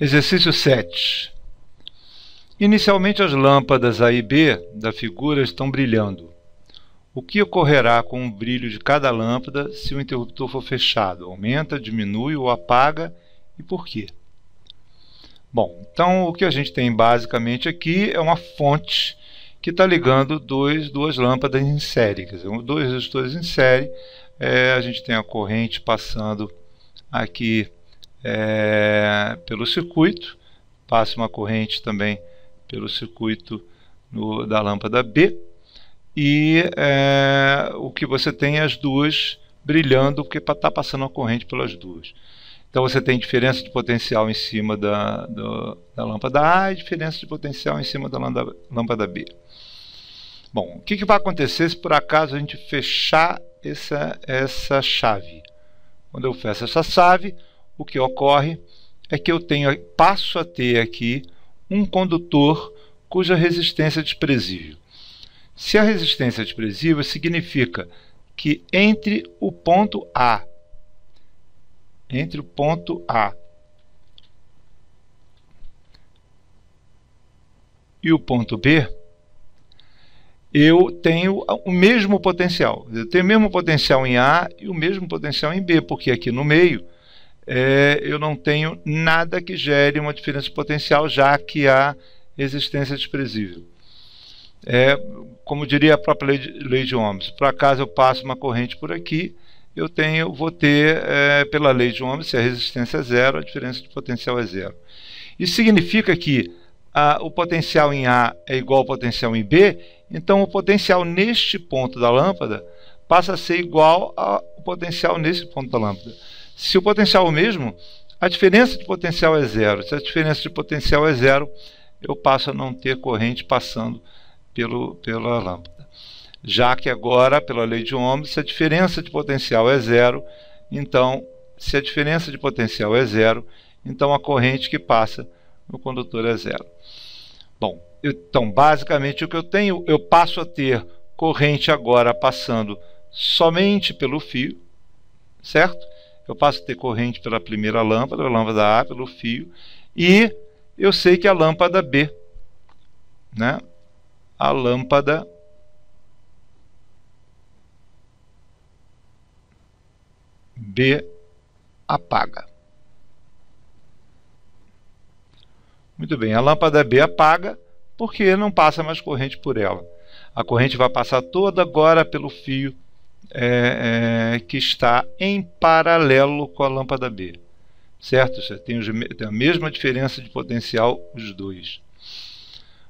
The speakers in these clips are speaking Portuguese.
Exercício 7. Inicialmente as lâmpadas A e B da figura estão brilhando. O que ocorrerá com o brilho de cada lâmpada se o interruptor for fechado? Aumenta, diminui ou apaga e por quê? Bom, então o que a gente tem basicamente aqui é uma fonte que está ligando duas lâmpadas em série, quer dizer, dois resistores em série. A gente tem a corrente passando aqui pelo circuito, passa uma corrente também pelo circuito da lâmpada B, e o que você tem é as duas brilhando, porque está passando uma corrente pelas duas. Então você tem diferença de potencial em cima da lâmpada A e diferença de potencial em cima da lâmpada B. Bom, o que vai acontecer se por acaso a gente fechar essa chave? Quando eu fecho essa chave, o que ocorre é que eu passo a ter aqui um condutor cuja resistência é desprezível. Se a resistência é desprezível, significa que entre o ponto A e o ponto B, eu tenho o mesmo potencial. Eu tenho o mesmo potencial em A e o mesmo potencial em B, porque aqui no meio eu não tenho nada que gere uma diferença de potencial, já que há resistência desprezível. Como diria a própria lei de Ohms, por acaso eu passo uma corrente por aqui, vou ter, pela lei de Ohms, se a resistência é zero, a diferença de potencial é zero. Isso significa que o potencial em A é igual ao potencial em B, então o potencial neste ponto da lâmpada passa a ser igual ao potencial nesse ponto da lâmpada. Se o potencial é o mesmo, a diferença de potencial é zero. Se a diferença de potencial é zero, eu passo a não ter corrente passando pela lâmpada. Já que agora, pela lei de Ohms, se a diferença de potencial é zero, então, se a diferença de potencial é zero, então a corrente que passa no condutor é zero. Bom, então, basicamente o que eu tenho, eu passo a ter corrente agora passando somente pelo fio, certo? Eu passo a ter corrente pela primeira lâmpada, a lâmpada A, pelo fio, e eu sei que a lâmpada B, a lâmpada B apaga. Muito bem, a lâmpada B apaga porque não passa mais corrente por ela. A corrente vai passar toda agora pelo fio que está em paralelo com a lâmpada B. Certo? Você tem a mesma diferença de potencial, os dois.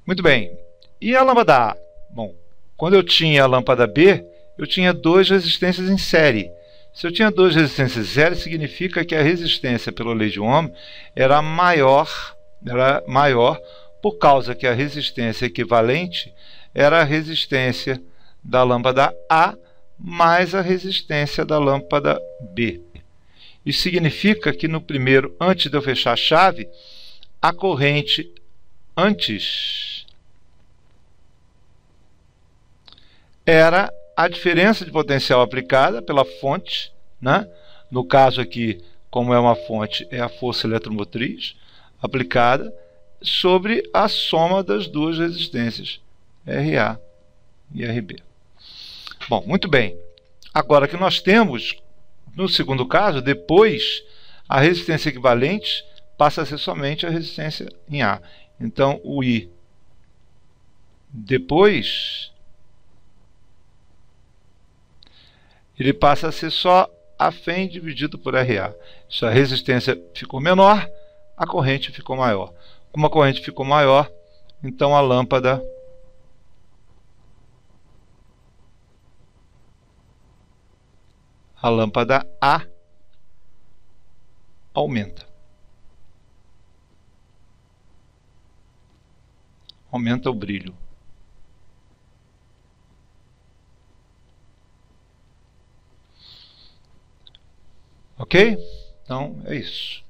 Muito bem. E a lâmpada A? Bom, quando eu tinha a lâmpada B, eu tinha duas resistências em série. Se eu tinha duas resistências em série, significa que a resistência pela lei de Ohm era maior por causa que a resistência equivalente era a resistência da lâmpada A mais a resistência da lâmpada B. Isso significa que no primeiro, antes de eu fechar a chave, a corrente antes era a diferença de potencial aplicada pela fonte, no caso aqui, como é uma fonte, é a força eletromotriz aplicada sobre a soma das duas resistências, RA e RB. Bom, muito bem. Agora que nós temos, no segundo caso, depois, a resistência equivalente passa a ser somente a resistência em A. Então, o I depois, ele passa a ser só a FEM dividido por RA. Se a resistência ficou menor, a corrente ficou maior. Como a corrente ficou maior, então a lâmpada A aumenta. Aumenta o brilho. Ok? Então é isso.